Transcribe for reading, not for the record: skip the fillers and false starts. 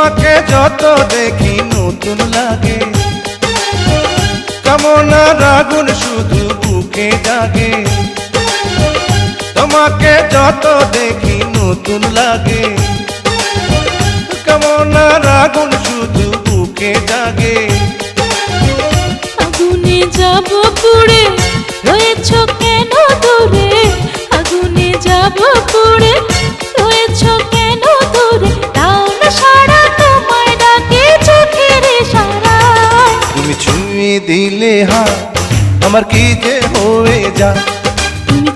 তোমাকে যত দেখি নতুন লাগে, কামনার আগুন শুধু বুকে জাগে। তোমাকে যত দেখি নতুন লাগে, কামনার আগুন শুধু বুকে জাগে। আগুনে যাব পুড়ে, রয়েছ কেন দূরে? আগুনে যাব পুড়ে, রয়েছ কেন দূরে? দাও না সারা, তোমায় ডাকে চোখের ইশারায়। তুমি ছুঁয়ে দিলে হাত, আমার কি যে হয়ে যায়। তুমি